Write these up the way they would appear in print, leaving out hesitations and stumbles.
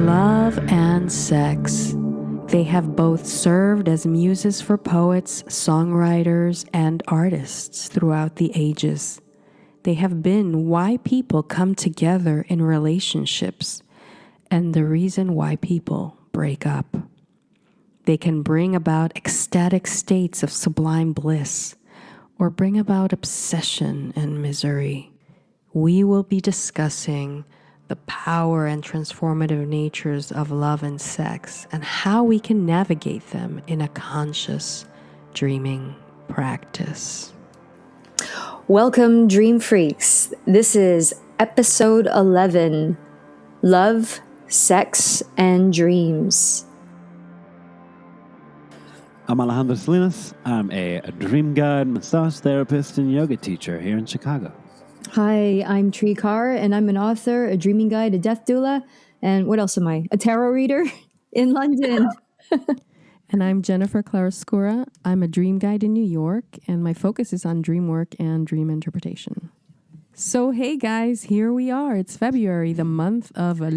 Love and sex. They have both served as muses for poets, songwriters, and artists throughout the ages. They have been why people come together in relationships and the reason why people break up. They can bring about ecstatic states of sublime bliss or bring about obsession and misery. We will be discussing the power and transformative natures of love and sex and how we can navigate them in a conscious dreaming practice. Welcome, Dream Freaks. This is episode 11, Love, Sex, and Dreams. I'm Alejandro Salinas. I'm a dream guide, massage therapist, and yoga teacher here in Chicago. Hi, I'm Tree Carr, and I'm an author, a dreaming guide, a death doula, and what else am I? A tarot reader in London. And I'm Jennifer Claroscura. I'm a dream guide in New York, and my focus is on dream work and dream interpretation. So, hey guys, here we are. It's February, the month of love.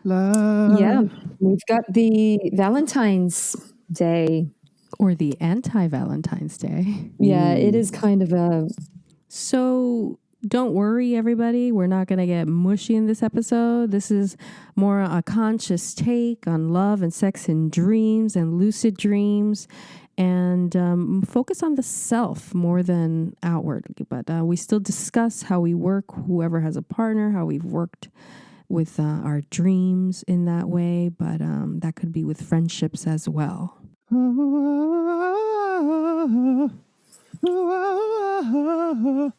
Love. Yeah, we've got the Valentine's Day. Or the anti-Valentine's Day. Yeah, it is kind of a... So don't worry, everybody. We're not going to get mushy in this episode. This is more a conscious take on love and sex and dreams and lucid dreams, and focus on the self more than outwardly. But we still discuss how we work, whoever has a partner, how we've worked with our dreams in that way. But that could be with friendships as well. Well,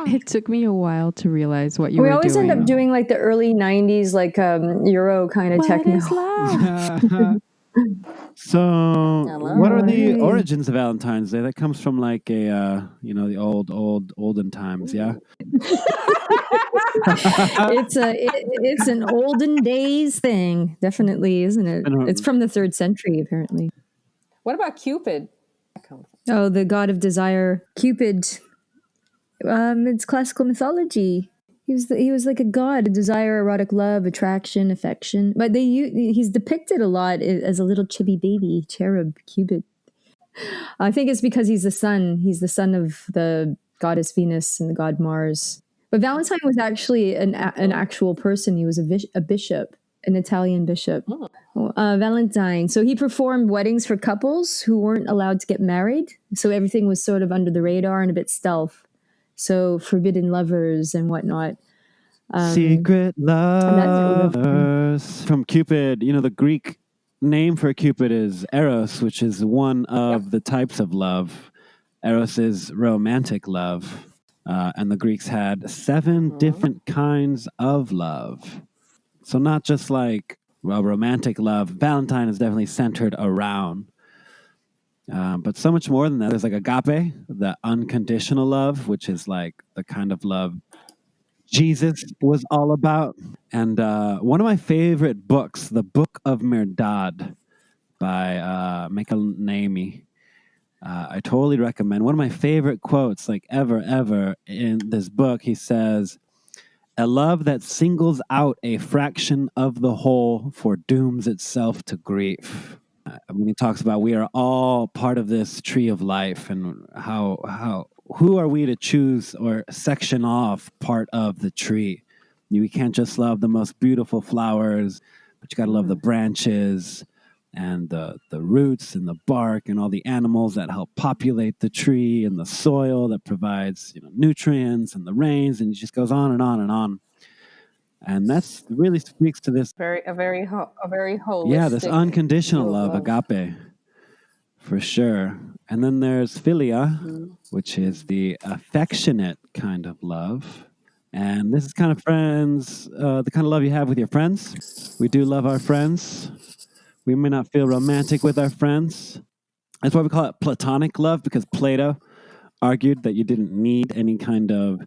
It took me a while to realize what you were doing. we always end up doing like the early 90s, like Euro kind of techno. What is love? So, Hello. what are the Hey. origins of Valentine's Day? That comes from like the olden times, yeah? It's an olden days thing, definitely, isn't it? It's from the 3rd century, apparently. What about Cupid? Oh, the god of desire, Cupid. It's classical mythology. He was like a god, desire, erotic love, attraction, affection. But he's depicted a lot as a little chibi baby cherub, Cupid. I think it's because he's the son. He's the son of the goddess Venus and the god Mars. But Valentine was actually an actual person. He was a bishop, an Italian bishop. Valentine. So he performed weddings for couples who weren't allowed to get married. So everything was sort of under the radar and a bit stealth. So forbidden lovers and whatnot. Secret lovers. From Cupid, the Greek name for Cupid is Eros, which is one of the types of love. Eros is romantic love. And the Greeks had 7 different kinds of love. So not just like romantic love. Valentine is definitely centered around. But so much more than that. There's like agape, the unconditional love, which is like the kind of love Jesus was all about. And one of my favorite books, the Book of Merdad by Michael Naimi, I totally recommend. One of my favorite quotes, like ever in this book, he says, "A love that singles out a fraction of the whole foredooms itself to grief." When he talks about we are all part of this tree of life, and who are we to choose or section off part of the tree? We can't just love the most beautiful flowers, but you got to love the branches and the roots and the bark and all the animals that help populate the tree and the soil that provides nutrients and the rains, and it just goes on and on and on. And that's really speaks to this. A very holistic. Yeah, this unconditional view of love, agape, for sure. And then there's Philia, which is the affectionate kind of love. And this is kind of friends, the kind of love you have with your friends. We do love our friends. We may not feel romantic with our friends. That's why we call it platonic love, because Plato argued that you didn't need any kind of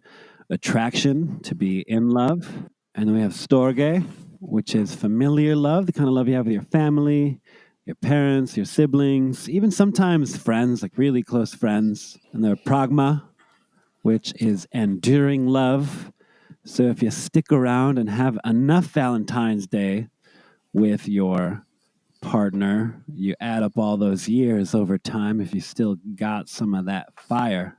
attraction to be in love. And then we have storge, which is familiar love, the kind of love you have with your family, your parents, your siblings, even sometimes friends, like really close friends. And there are pragma, which is enduring love, So if you stick around and have enough Valentine's Day with your partner, you add up all those years over time. If you still got some of that fire,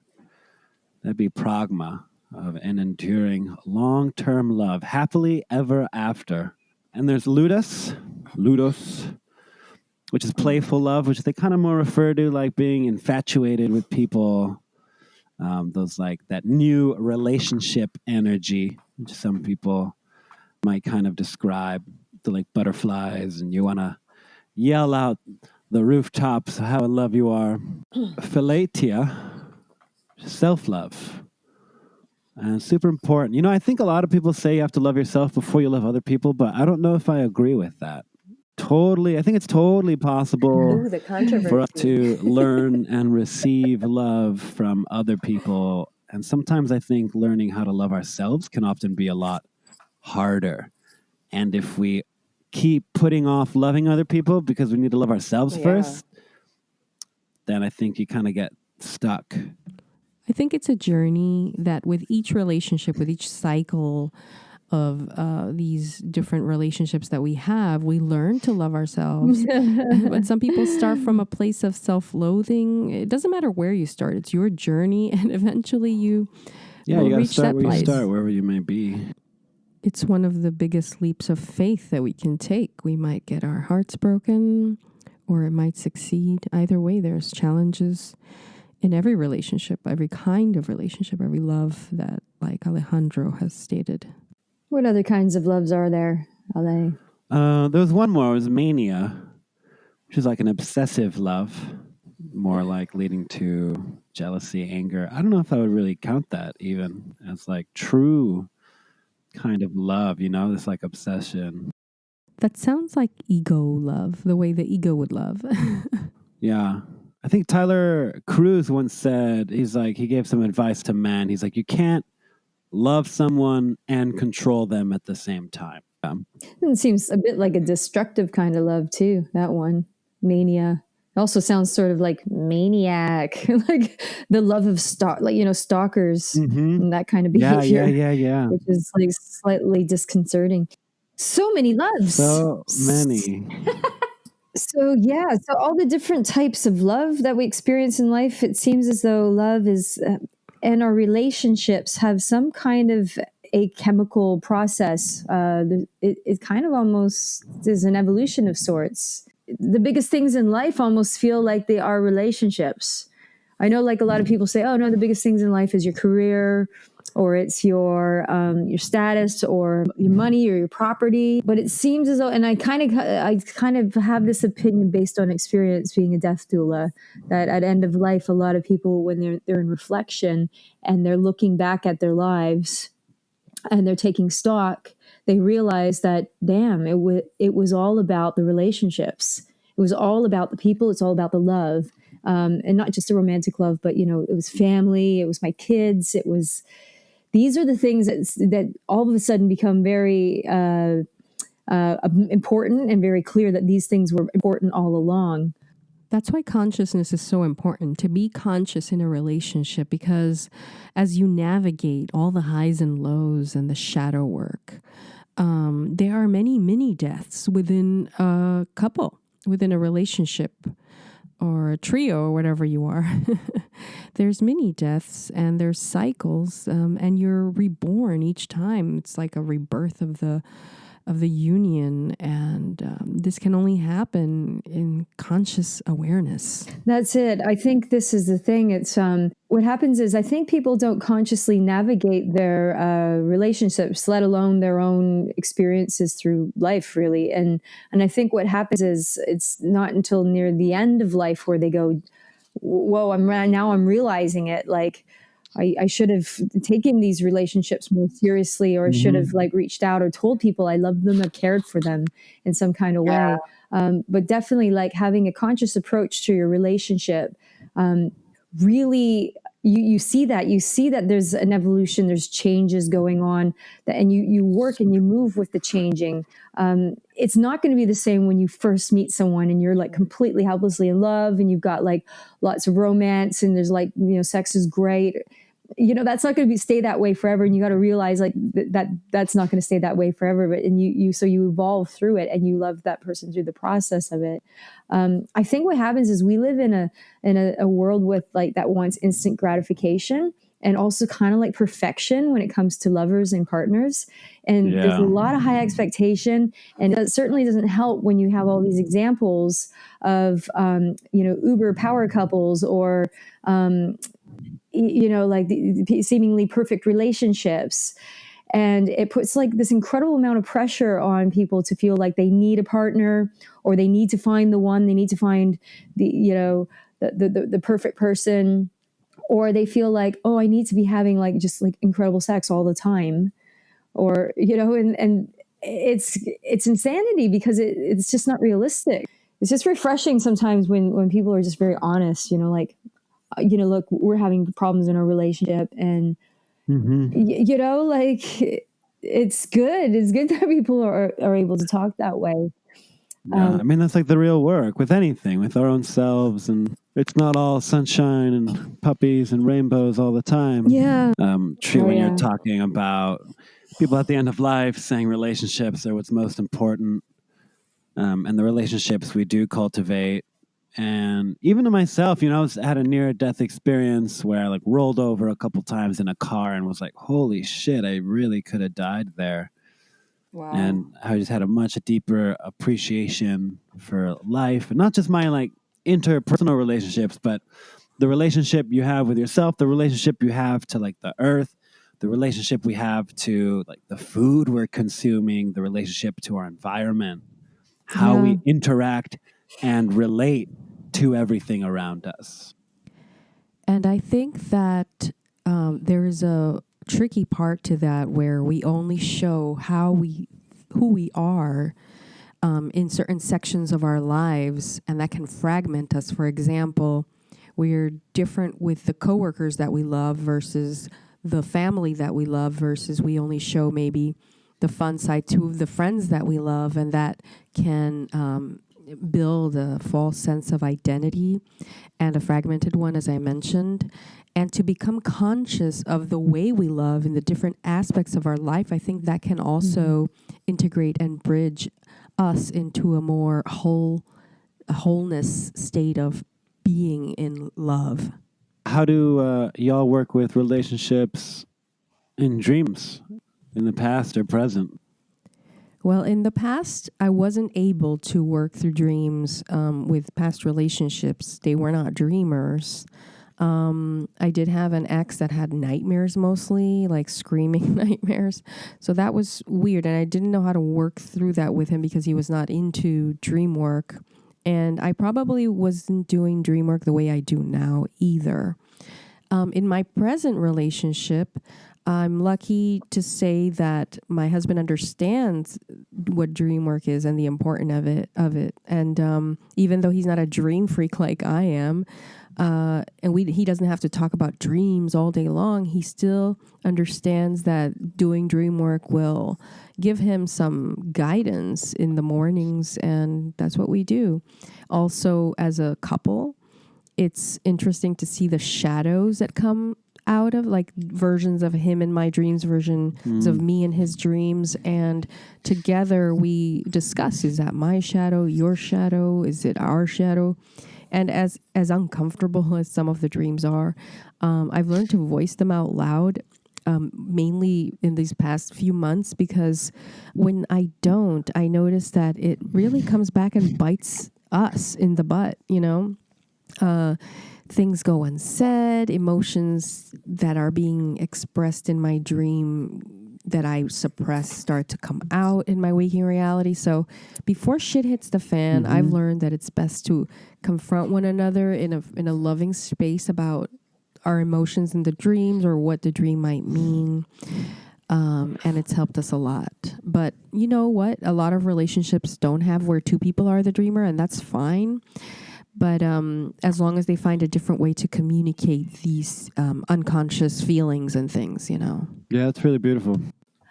that'd be pragma of an enduring long-term love, happily ever after. And there's ludos, which is playful love, which they kind of more refer to like being infatuated with people. Those like that new relationship energy, which some people might kind of describe the like butterflies, and you want to yell out the rooftops how in love you are. Philia, self-love. And super important. You know, I think a lot of people say you have to love yourself before you love other people, but I don't know if I agree with that. I think it's totally possible Ooh, the controversy. for us to learn and receive love from other people. And sometimes I think learning how to love ourselves can often be a lot harder. And if we keep putting off loving other people because we need to love ourselves first, then I think you kind of get stuck. I think it's a journey that with each relationship, with each cycle of these different relationships that we have, we learn to love ourselves. But some people start from a place of self-loathing. It doesn't matter where you start. It's your journey. And eventually you will you got to reach start that where place. you start, wherever you may be. It's one of the biggest leaps of faith that we can take. We might get our hearts broken, or it might succeed. Either way, there's challenges in every relationship, every kind of relationship, every love that, like Alejandro has stated. What other kinds of loves are there, Ale? There was one more. It was mania, which is like an obsessive love, more like leading to jealousy, anger. I don't know if I would really count that even as like true kind of love, you know, this like obsession. That sounds like ego love, the way the ego would love. Yeah. I think Tyler Cruz once said, he gave some advice to men. He's like, you can't love someone and control them at the same time. It seems a bit like a destructive kind of love too, that one. Mania. It also sounds sort of like maniac, like the love of stalkers and that kind of behavior. Yeah. Which is like slightly disconcerting. So many loves. So many. So all the different types of love that we experience in life, it seems as though love is, and our relationships have some kind of a chemical process. It kind of almost is an evolution of sorts. The biggest things in life almost feel like they are relationships. I know, like a lot of people say, "Oh no, the biggest things in life is your career, or it's your status, or your money, or your property." But it seems as though, and I kind of have this opinion based on experience being a death doula, that at end of life, a lot of people, when they're in reflection and they're looking back at their lives and they're taking stock, they realize that, damn, it was all about the relationships. It was all about the people. It's all about the love. And not just a romantic love, but, it was family, it was my kids, these are the things that all of a sudden become very important, and very clear that these things were important all along. That's why consciousness is so important, to be conscious in a relationship, because as you navigate all the highs and lows and the shadow work, there are many mini deaths within a couple, within a relationship, or a trio, or whatever you are. There's mini deaths and there's cycles, and you're reborn each time. It's like a rebirth of the union, and this can only happen in conscious awareness. That's it. I think this is the thing. It's what happens is, I think people don't consciously navigate their relationships, let alone their own experiences through life, really. And I think what happens is, it's not until near the end of life where they go, "Whoa! I'm realizing it. Like, I should have taken these relationships more seriously, or should have like reached out or told people I loved them or cared for them in some kind of way." But definitely, like, having a conscious approach to your relationship, really, you see that there's an evolution, there's changes going on, and you work and you move with the changing. It's not going to be the same when you first meet someone and you're like completely helplessly in love and you've got like lots of romance and there's like, sex is great. that's not going to stay that way forever. And you got to realize like that's not going to stay that way forever. But and so you evolve through it, and you love that person through the process of it. I think what happens is we live in a world with like that wants instant gratification, and also kind of like perfection when it comes to lovers and partners. And there's a lot of high expectation, and it certainly doesn't help when you have all these examples of uber power couples, or like the seemingly perfect relationships. And it puts like this incredible amount of pressure on people to feel like they need a partner, or they need to find the one, they need to find the perfect person, or they feel like, oh, I need to be having like just like incredible sex all the time, or and it's insanity, because it's just not realistic. It's just refreshing sometimes when people are just very honest, like, look, we're having problems in our relationship, and like it's good that people are able to talk that way. I mean, that's like the real work with anything, with our own selves, and it's not all sunshine and puppies and rainbows all the time. Yeah. True, when you're talking about people at the end of life, saying relationships are what's most important, and the relationships we do cultivate. And even to myself, I had a near-death experience where I like rolled over a couple times in a car and was like, holy shit, I really could have died there. Wow. And I just had a much deeper appreciation for life, and not just my like interpersonal relationships, but the relationship you have with yourself, the relationship you have to like the earth, the relationship we have to like the food we're consuming, the relationship to our environment, how we interact and relate to everything around us. And I think that there is a tricky part to that, where we only show who we are in certain sections of our lives, and that can fragment us. For example, we're different with the coworkers that we love versus the family that we love, versus we only show maybe the fun side to the friends that we love, and that can build a false sense of identity and a fragmented one, as I mentioned. And to become conscious of the way we love in the different aspects of our life, I think that can also integrate and bridge us into a more wholeness state of being in love. How do y'all work with relationships in dreams, in the past or present? Well, in the past, I wasn't able to work through dreams with past relationships. They were not dreamers. I did have an ex that had nightmares, mostly like screaming nightmares. So that was weird. And I didn't know how to work through that with him because he was not into dream work. And I probably wasn't doing dream work the way I do now either. In my present relationship, I'm lucky to say that my husband understands what dream work is and the importance of it. And even though he's not a dream freak like I am, he doesn't have to talk about dreams all day long, he still understands that doing dream work will give him some guidance in the mornings, and that's what we do. Also, as a couple, it's interesting to see the shadows that come out of, like, versions of him in my dreams, versions of me in his dreams, and together we discuss, is that my shadow, your shadow, is it our shadow? And as uncomfortable as some of the dreams are, I've learned to voice them out loud, mainly in these past few months, because when I don't, I notice that it really comes back and bites us in the butt, things go unsaid, emotions that are being expressed in my dream that I suppress start to come out in my waking reality. So before shit hits the fan, I've learned that it's best to confront one another in a loving space about our emotions in the dreams or what the dream might mean. And it's helped us a lot. But you know what? A lot of relationships don't have where two people are the dreamer, and that's fine. But as long as they find a different way to communicate these unconscious feelings and things, Yeah, that's really beautiful.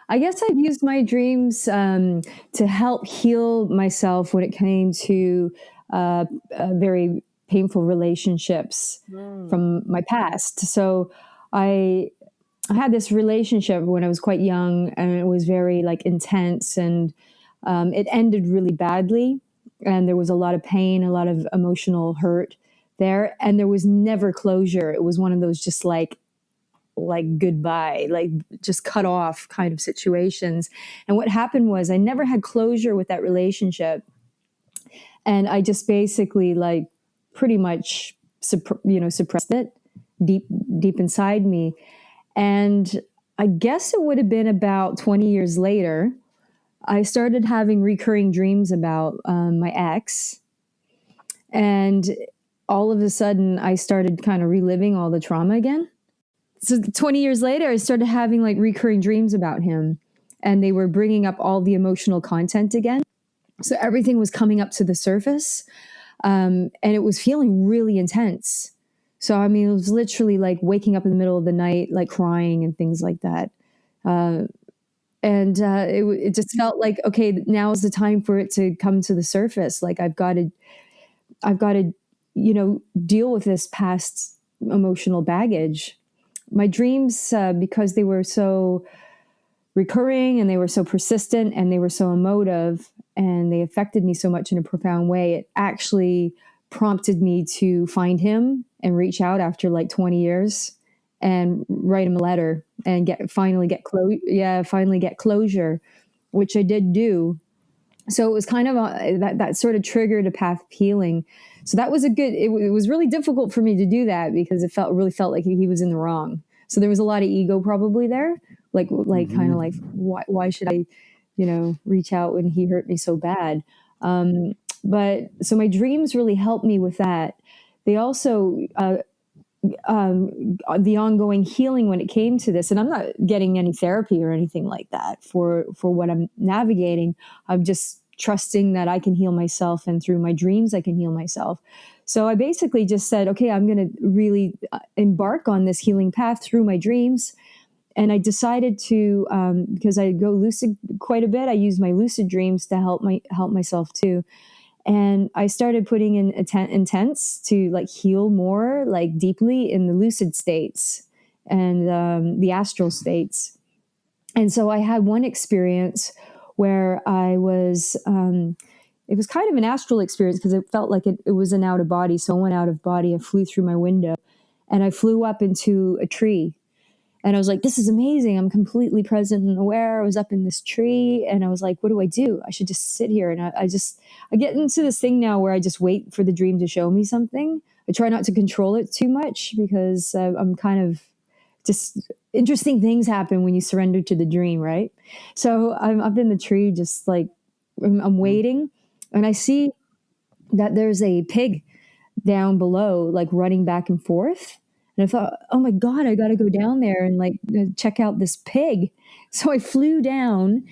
I guess I've used my dreams to help heal myself when it came to very painful relationships from my past. So I had this relationship when I was quite young, and it was very like intense, and it ended really badly. And there was a lot of pain, a lot of emotional hurt there, and there was never closure. It was one of those just like goodbye, like just cut off kind of situations. And what happened was I never had closure with that relationship, and I just basically like pretty much suppressed it deep inside me. And I guess it would have been about 20 years later, I started having recurring dreams about my ex. And all of a sudden, I started kind of reliving all the trauma again. So 20 years later, I started having like recurring dreams about him. And they were bringing up all the emotional content again. So everything was coming up to the surface. And it was feeling really intense. So, I mean, it was literally like waking up in the middle of the night, like crying and things like that. It just felt like, okay, now is the time for it to come to the surface. Like I've got to, deal with this past emotional baggage. My dreams, because they were so recurring and they were so persistent and they were so emotive and they affected me so much in a profound way, it actually prompted me to find him and reach out after like 20 years and write him a letter and finally get closure, which I did do. So it was kind of that sort of triggered a path of healing. So that was it was really difficult for me to do that because it really felt like he was in the wrong. So there was a lot of ego probably there, like kind of like, why should I, reach out when he hurt me so bad? But so my dreams really helped me with that. They also, the ongoing healing when it came to this, and I'm not getting any therapy or anything like that for what I'm navigating. I'm just trusting that I can heal myself, and through my dreams I can heal myself. So I basically just said, okay, I'm going to really embark on this healing path through my dreams. And I decided to, because I go lucid quite a bit, I use my lucid dreams to help myself too. And I started putting in intents to like heal more, like deeply in the lucid states and the astral states. And so I had one experience where I was, it was kind of an astral experience because it felt like it was an out of body. So I went out of body. I flew through my window and I flew up into a tree. And I was like, this is amazing. I'm completely present and aware. I was up in this tree and I was like, what do I do? I should just sit here. And I get into this thing now where I just wait for the dream to show me something. I try not to control it too much because I'm kind of just interesting things happen when you surrender to the dream, right? So I'm up in the tree, just like I'm waiting. And I see that there's a pig down below, like running back and forth. And I thought, oh my God, I got to go down there and like check out this pig. So I flew down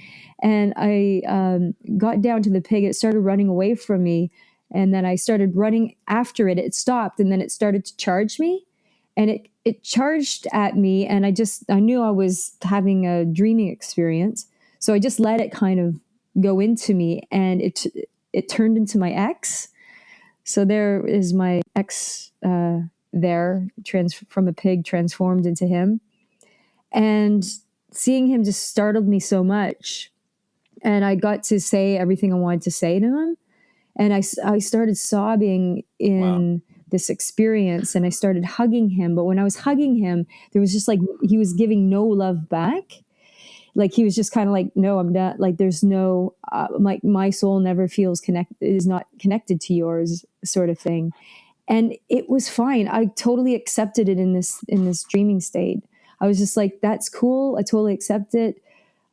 and I got down to the pig. It started running away from me. And then I started running after it. It stopped and then it started to charge me. And it charged at me. And I knew I was having a dreaming experience. So I just let it kind of go into me. And it turned into my ex. So there is my ex from a pig transformed into him. And seeing him just startled me so much. And I got to say everything I wanted to say to him. And I started sobbing in this experience and I started hugging him. But when I was hugging him, there was just like, he was giving no love back. Like he was just kind of like, no, I'm not, like there's no, like my soul never is not connected to yours sort of thing. And it was fine. I totally accepted it in this dreaming state. I was just like, that's cool. I totally accept it.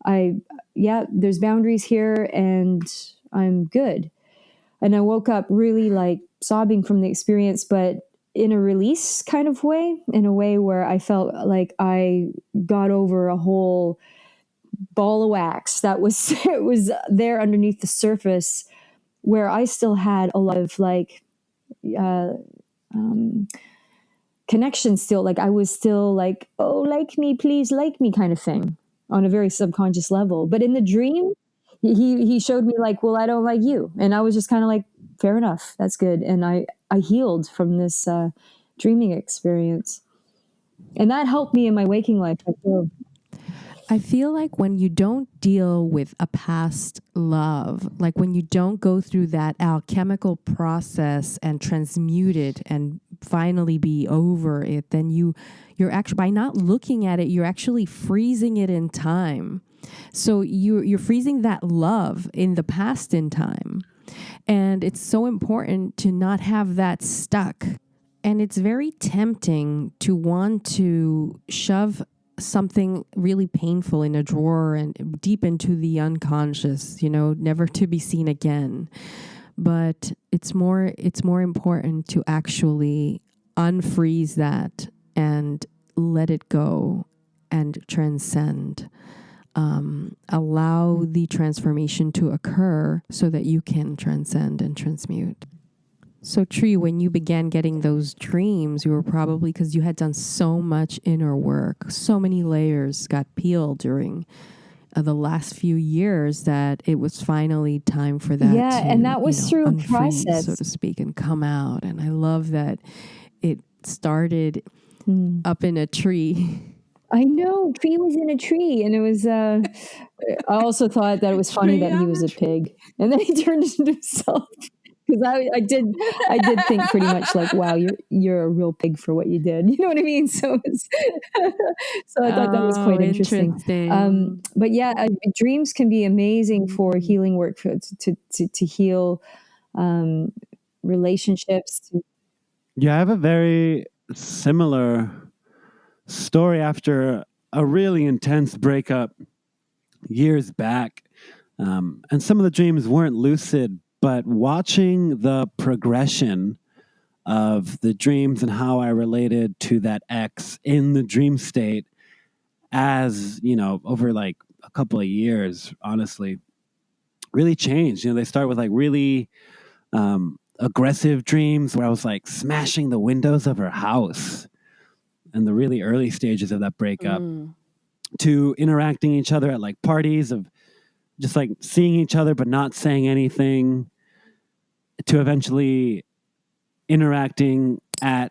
There's boundaries here and I'm good. And I woke up really like sobbing from the experience, but in a release kind of way, in a way where I felt like I got over a whole ball of wax that was, it was there underneath the surface where I still had a lot of like, connection still, like I was still like, oh, like me, please like me kind of thing on a very subconscious level. But in the dream, he showed me like, well, I don't like you. And I was just kind of like, fair enough, that's good. And I healed from this dreaming experience. And that helped me in my waking life. I feel like when you don't deal with a past love, like when you don't go through that alchemical process and transmute it and finally be over it, then you're actually, by not looking at it, you're actually freezing it in time. So you're freezing that love in the past in time. And it's so important to not have that stuck. And it's very tempting to want to shove something really painful in a drawer and deep into the unconscious, never to be seen again. But it's more important to actually unfreeze that and let it go and transcend. Allow the transformation to occur so that you can transcend and transmute. So, Tree, when you began getting those dreams, you were probably because you had done so much inner work, so many layers got peeled during the last few years that it was finally time for that to, and that was through a unfreeze, process, so to speak, and come out. And I love that it started up in a tree. I know, Tree was in a tree, and it was. I also thought that it was funny that he was a pig, and then he turned into himself. Because I did think pretty much like, wow, you're a real pig for what you did. You know what I mean? So so I thought that was quite interesting. But yeah, dreams can be amazing for healing work, to heal relationships. Yeah, I have a very similar story after a really intense breakup years back. And some of the dreams weren't lucid, but watching the progression of the dreams and how I related to that ex in the dream state as, over like a couple of years, honestly, really changed. They start with like really aggressive dreams where I was like smashing the windows of her house in the really early stages of that breakup to interacting each other at like parties of just like seeing each other but not saying anything, to eventually interacting at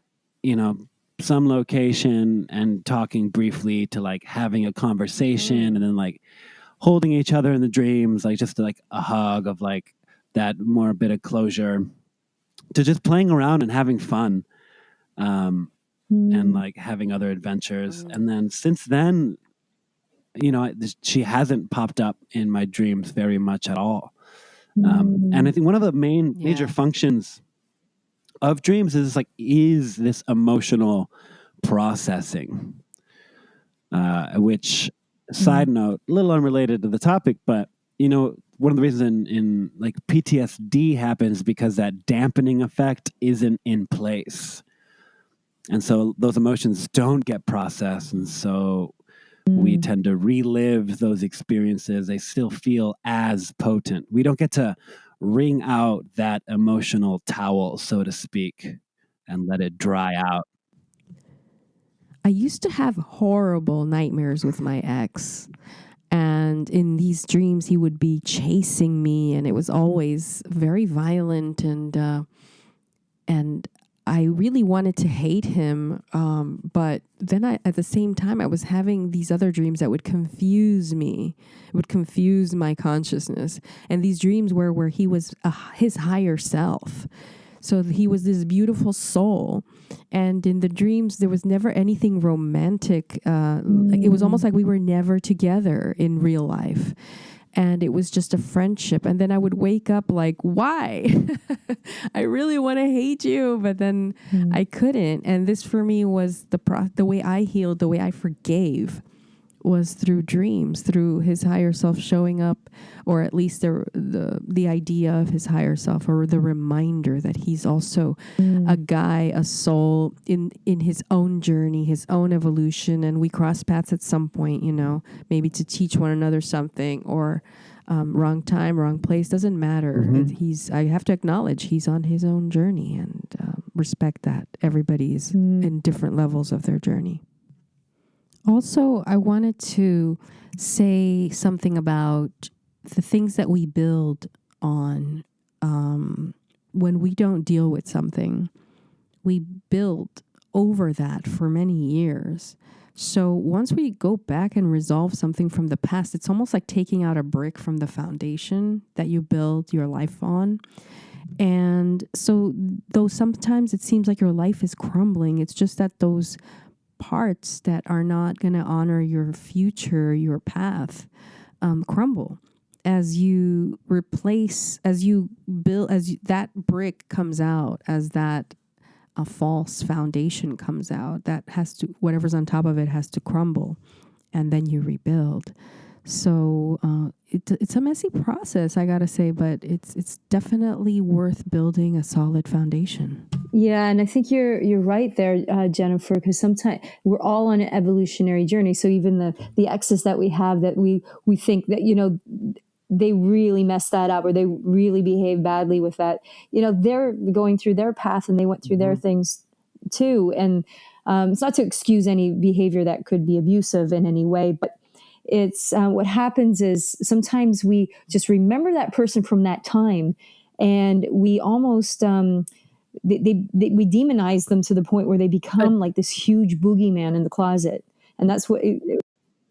some location and talking briefly, to like having a conversation and then like holding each other in the dreams, like just like a hug of like that more bit of closure, to just playing around and having fun, and like having other adventures. And then since then, she hasn't popped up in my dreams very much at all. And I think one of the major functions of dreams is this emotional processing, which, side note, a little unrelated to the topic, but one of the reasons in like PTSD happens because that dampening effect isn't in place, and so those emotions don't get processed, and so we tend to relive those experiences. They still feel as potent. We don't get to wring out that emotional towel, so to speak, and let it dry out. I used to have horrible nightmares with my ex. And in these dreams, he would be chasing me, and it was always very violent. And I really wanted to hate him. But then at the same time, I was having these other dreams that would confuse me. It would confuse my consciousness. And these dreams were where he was his higher self. So he was this beautiful soul. And in the dreams, there was never anything romantic. It was almost like we were never together in real life. And it was just a friendship. And then I would wake up like, why? I really want to hate you. But then I couldn't. And this for me was the way I healed, the way I forgave, was through dreams, through his higher self showing up, or at least the idea of his higher self, or the reminder that he's also a guy, a soul in his own journey, his own evolution, and we cross paths at some point, maybe to teach one another something, or wrong time, wrong place, doesn't matter. I have to acknowledge he's on his own journey, and respect that everybody's in different levels of their journey. Also, I wanted to say something about the things that we build on when we don't deal with something. We build over that for many years. So once we go back and resolve something from the past, it's almost like taking out a brick from the foundation that you build your life on. And so though sometimes it seems like your life is crumbling, it's just that those parts that are not going to honor your future, your path, crumble. As you replace, as you build, that brick comes out, as that a false foundation comes out, that has to, whatever's on top of it has to crumble, and then you rebuild. So it's a messy process, I gotta say, but it's definitely worth building a solid foundation. Yeah, and I think you're right there, Jennifer, because sometimes we're all on an evolutionary journey. So even the exes that we have, that we think that, you know, they really messed that up, or they really behaved badly with that. You know, they're going through their path and they went through their things too. And it's not to excuse any behavior that could be abusive in any way, but it's what happens is sometimes we just remember that person from that time, and we almost we demonize them to the point where they become like this huge boogeyman in the closet, and that's what it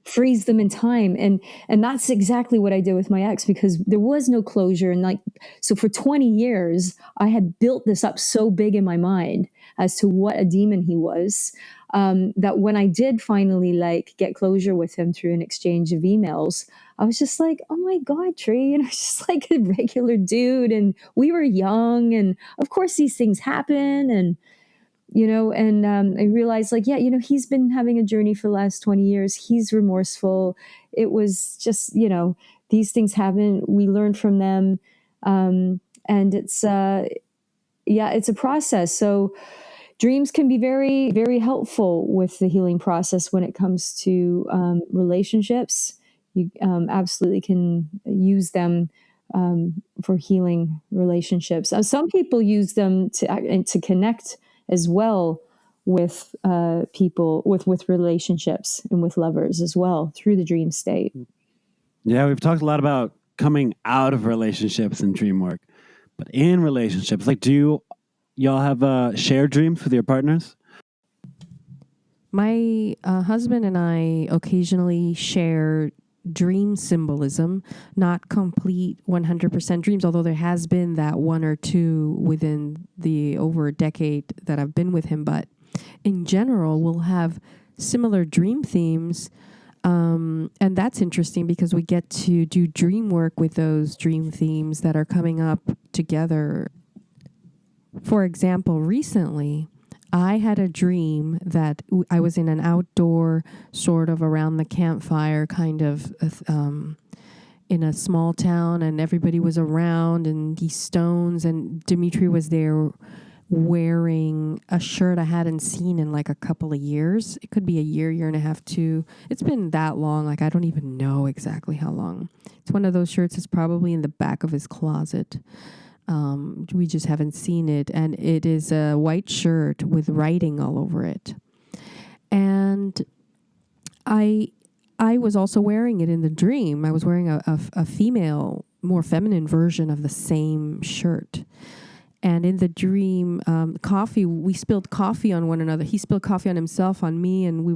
freeze them in time. And that's exactly what I did with my ex, because there was no closure. And like, so for 20 years I had built this up so big in my mind as to what a demon he was, that when I did finally like get closure with him through an exchange of emails, I was just like, oh my God, Tree, and I was just like a regular dude, and we were young, and of course these things happen. And you know, and I realized like, yeah, you know, he's been having a journey for the last 20 years. He's remorseful. It was just, you know, these things happen. We learned from them. And it's, it's a process. So dreams can be very, very helpful with the healing process when it comes to relationships. You absolutely can use them for healing relationships. Some people use them to connect as well with people, with relationships and with lovers as well through the dream state. Yeah, we've talked a lot about coming out of relationships and dream work, but in relationships, like, do y'all have shared dreams with your partners? My husband and I occasionally share dream symbolism, not complete 100% dreams, although there has been that one or two within the over a decade that I've been with him. But in general, we'll have similar dream themes. And that's interesting because we get to do dream work with those dream themes that are coming up together. For example, recently, I had a dream that I was in an outdoor, sort of around the campfire, kind of in a small town, and everybody was around, and these stones, and Dimitri was there wearing a shirt I hadn't seen in like a couple of years. It could be a year and a half too. It's been that long. Like, I don't even know exactly how long. It's one of those shirts that's probably in the back of his closet. We just haven't seen it. And it is a white shirt with writing all over it. And I was also wearing it in the dream. I was wearing a female, more feminine version of the same shirt. And in the dream, we spilled coffee on one another. He spilled coffee on himself, on me, and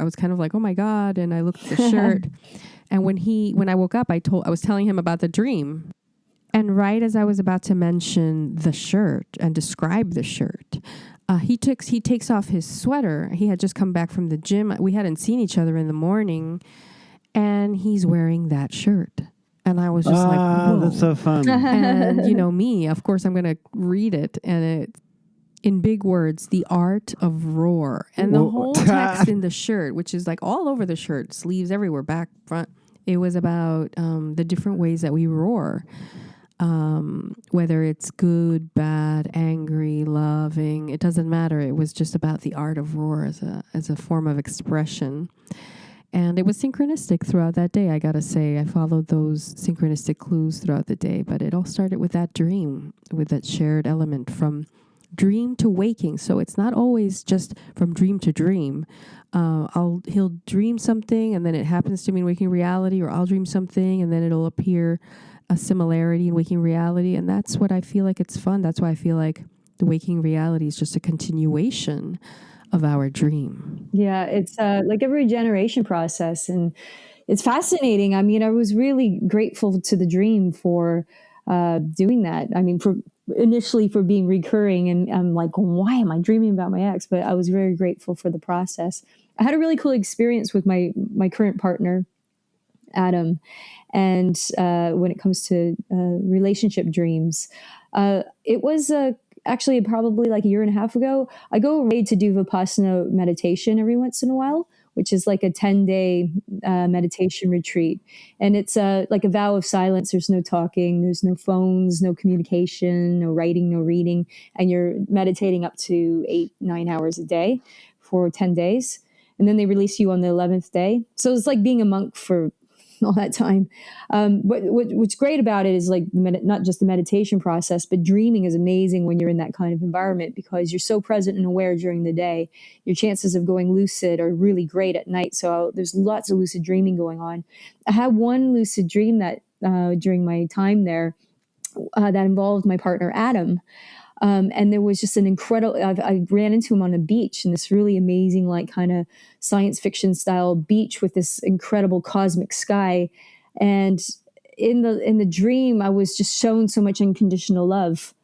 I was kind of like, oh my God. And I looked at the shirt. And when I woke up, I was telling him about the dream. And right as I was about to mention the shirt and describe the shirt, he takes off his sweater. He had just come back from the gym. We hadn't seen each other in the morning, and he's wearing that shirt. And I was just like, whoa. That's so fun. And you know me, of course, I'm going to read it. And it's in big words, the art of roar. And the whole text in the shirt, which is like all over the shirt, sleeves everywhere, back, front. It was about the different ways that we roar. Whether it's good, bad, angry, loving, it doesn't matter. It was just about the art of roar as a form of expression. And it was synchronistic throughout that day, I gotta say. I followed those synchronistic clues throughout the day, but it all started with that dream, with that shared element from dream to waking. So it's not always just from dream to dream. He'll dream something and then it happens to me in waking reality, or I'll dream something and then it'll appear a similarity in waking reality. And that's what I feel like it's fun. That's why I feel like the waking reality is just a continuation of our dream. Yeah, it's like a regeneration process, and it's fascinating. I mean, I was really grateful to the dream for doing that. I mean, for initially for being recurring, and I'm like, why am I dreaming about my ex? But I was very grateful for the process. I had a really cool experience with my current partner, Adam, and when it comes to relationship dreams, it was actually probably like a year and a half ago. I go away to do Vipassana meditation every once in a while, which is like a 10-day meditation retreat. And it's like a vow of silence. There's no talking, there's no phones, no communication, no writing, no reading. And you're meditating up to 8-9 hours a day for 10 days. And then they release you on the 11th day. So it's like being a monk for all that time. What's great about it is like not just the meditation process, but dreaming is amazing when you're in that kind of environment because you're so present and aware during the day. Your chances of going lucid are really great at night. So there's lots of lucid dreaming going on. I had one lucid dream that during my time there that involved my partner, Adam. And there was just an incredible, I ran into him on a beach in this really amazing, like kind of science fiction style beach with this incredible cosmic sky. And in the dream, I was just shown so much unconditional love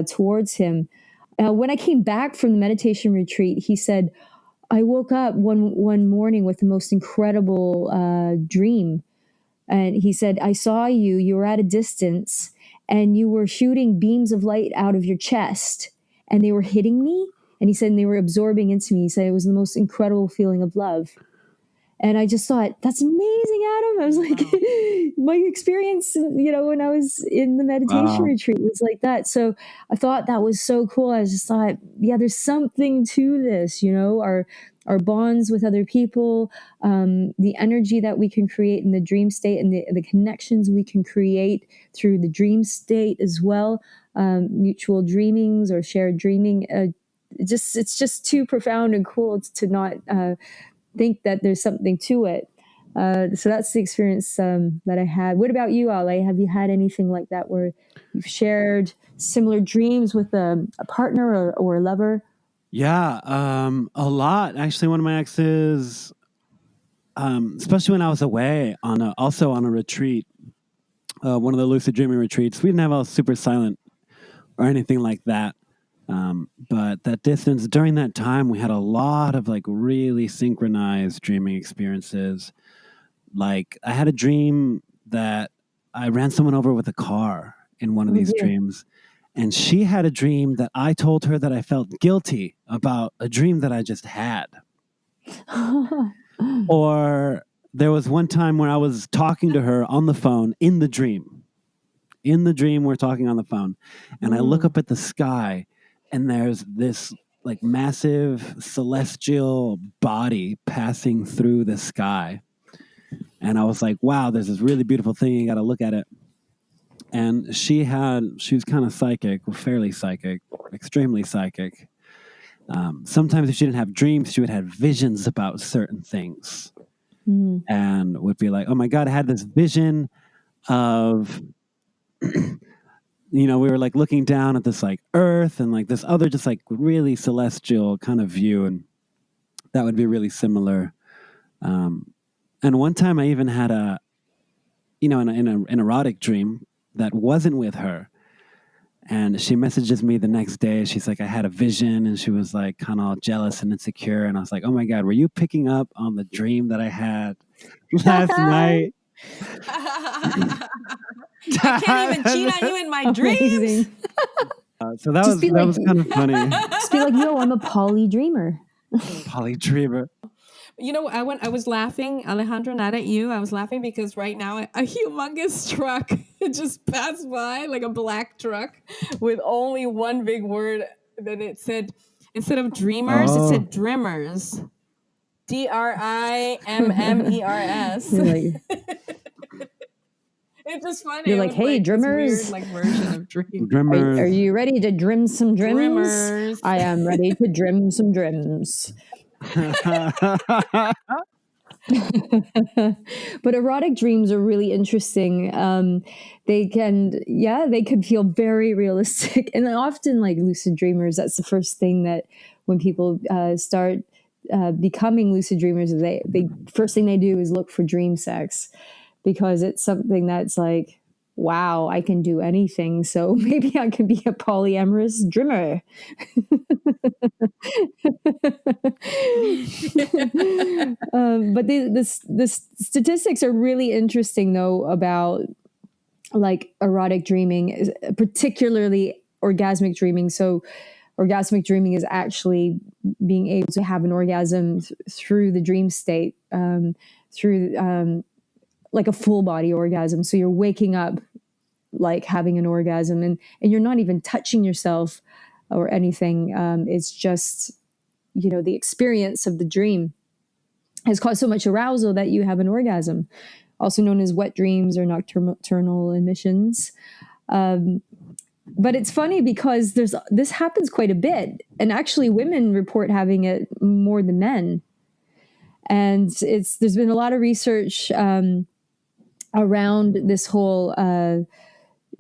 towards him. When I came back from the meditation retreat, he said, I woke up one morning with the most incredible dream. And he said, I saw you, you were at a distance, and you were shooting beams of light out of your chest, and they were hitting me. And he said, and they were absorbing into me. He said it was the most incredible feeling of love. And I just thought, that's amazing, Adam. I was like, my experience, when I was in the meditation retreat was like that. So I thought that was so cool. I just thought, yeah, there's something to this, our bonds with other people, the energy that we can create in the dream state, and the connections we can create through the dream state as well, mutual dreamings or shared dreaming. It's just too profound and cool to not think that there's something to it. So that's the experience that I had. What about you, Ale? Have you had anything like that where you've shared similar dreams with a partner or a lover? Yeah, a lot. Actually, one of my exes, especially when I was away also on a retreat, one of the lucid dreaming retreats. We didn't have all super silent or anything like that. But that distance, during that time, we had a lot of like really synchronized dreaming experiences. Like I had a dream that I ran someone over with a car in one of these dreams. And she had a dream that I told her that I felt guilty about a dream that I just had. Or there was one time where I was talking to her on the phone in the dream. In the dream, we're talking on the phone. And I look up at the sky, and there's this like massive celestial body passing through the sky. And I was like, wow, there's this really beautiful thing. You got to look at it. And she was kind of psychic, fairly psychic, extremely psychic. Sometimes if she didn't have dreams, she would have visions about certain things. And would be like, oh my God, I had this vision of, we were like looking down at this like earth and like this other just like really celestial kind of view. And that would be really similar. And one time I even had an erotic dream that wasn't with her. And she messages me the next day. She's like, I had a vision, and she was like kind of all jealous and insecure. And I was like, oh my God, were you picking up on the dream that I had last night? I can't even cheat on you in my dreams. So that was kind of funny. Just be like, yo, I'm a poly dreamer. Poly dreamer. I was laughing, Alejandro, not at you. I was laughing because right now a humongous truck just passed by, like a black truck with only one big word. Then it said, instead of dreamers, it said drimmers. DRIMMERS. It's just funny. You're like, hey, drimmers. Weird, like version of dream. Drimmers. Are you ready to drim some drims? Drimmers. I am ready to drim some drims. But erotic dreams are really interesting. They could feel very realistic, and often like lucid dreamers, that's the first thing that when people start becoming lucid dreamers, they first thing they do is look for dream sex, because it's something that's like, wow, I can do anything, so maybe I can be a polyamorous dreamer. But the statistics are really interesting, though, about like erotic dreaming, particularly orgasmic dreaming. So orgasmic dreaming is actually being able to have an orgasm through the dream state, through like a full body orgasm. So you're waking up like having an orgasm, and you're not even touching yourself or anything. It's just, the experience of the dream has caused so much arousal that you have an orgasm, also known as wet dreams or nocturnal emissions. But it's funny because this happens quite a bit, and actually women report having it more than men. And there's been a lot of research around this whole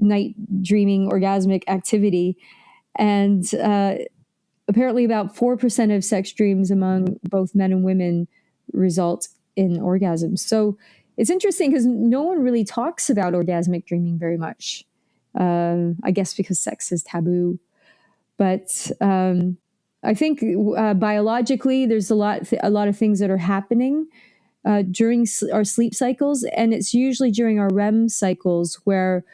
night dreaming orgasmic activity, and apparently about 4% of sex dreams among both men and women result in orgasms. So it's interesting because no one really talks about orgasmic dreaming very much. I guess because sex is taboo. But I think biologically, there's a lot of things that are happening during our sleep cycles, and it's usually during our REM cycles where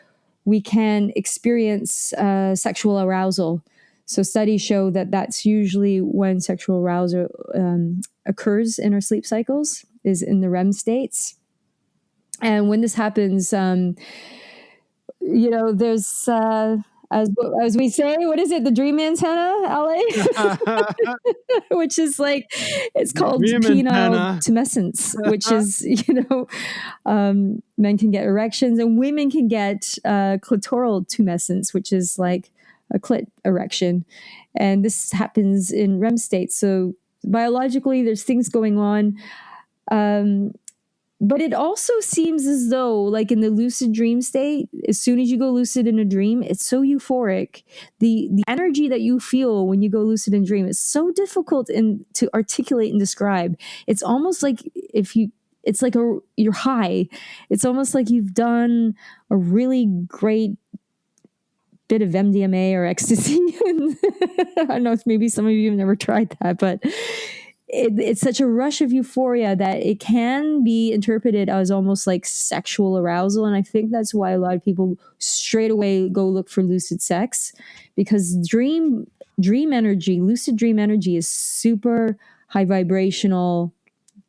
we can experience sexual arousal. So studies show that that's usually when sexual arousal occurs in our sleep cycles, is in the REM states. And when this happens, there's, as we say, what is it? The dream antenna, LA? Which is like, it's called penile tumescence, which is, men can get erections and women can get clitoral tumescence, which is like a clit erection. And this happens in REM states. So biologically, there's things going on. But it also seems as though, like in the lucid dream state, as soon as you go lucid in a dream, it's so euphoric. The energy that you feel when you go lucid in a dream is so difficult to articulate and describe. It's almost like you're high. It's almost like you've done a really great bit of MDMA or ecstasy. I don't know if maybe some of you have never tried that, but it's such a rush of euphoria that it can be interpreted as almost like sexual arousal. And I think that's why a lot of people straight away go look for lucid sex, because dream energy, lucid dream energy, is super high vibrational,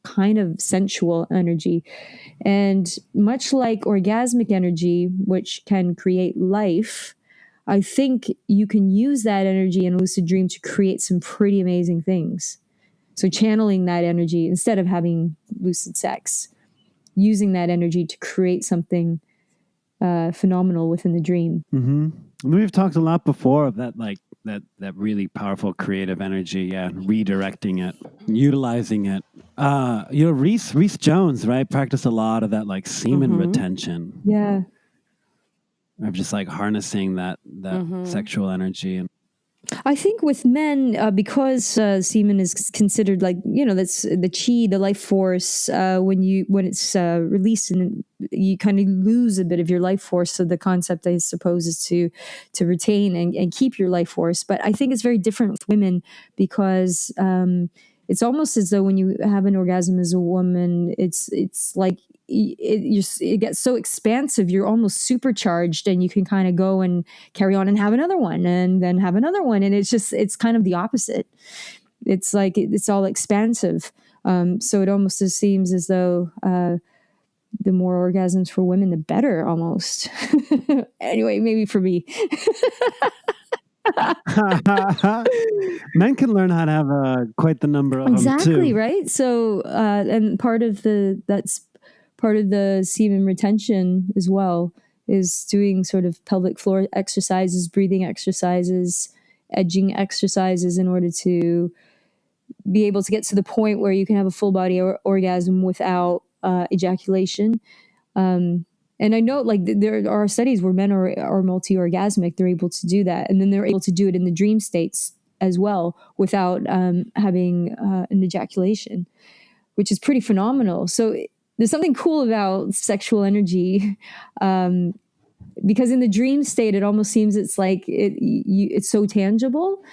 kind of sensual energy. And much like orgasmic energy, which can create life, I think you can use that energy in a lucid dream to create some pretty amazing things. So channeling that energy instead of having lucid sex, using that energy to create something phenomenal within the dream. Mm-hmm. We've talked a lot before of that, like that really powerful creative energy. Yeah, redirecting it, utilizing it. Reese Jones, right, practiced a lot of that, like semen retention. Yeah, of just like harnessing that sexual energy. And I think with men, because semen is considered like, that's the chi, the life force. When it's released, and you kind of lose a bit of your life force. So the concept, I suppose, is to retain and keep your life force. But I think it's very different with women, because it's almost as though when you have an orgasm as a woman, it's like it gets so expansive, you're almost supercharged, and you can kind of go and carry on and have another one and then have another one. And it's kind of the opposite. It's like, it's all expansive. So it almost just seems as though the more orgasms for women, the better almost. Anyway, maybe for me. Men can learn how to have quite the number of exactly, them too. Right? So, and that's part of the semen retention as well, is doing sort of pelvic floor exercises, breathing exercises, edging exercises, in order to be able to get to the point where you can have a full body orgasm without ejaculation. And I know, like, there are studies where men are multi-orgasmic. They're able to do that, and then they're able to do it in the dream states as well without having an ejaculation, which is pretty phenomenal. So there's something cool about sexual energy, because in the dream state, it almost seems it's like it's so tangible,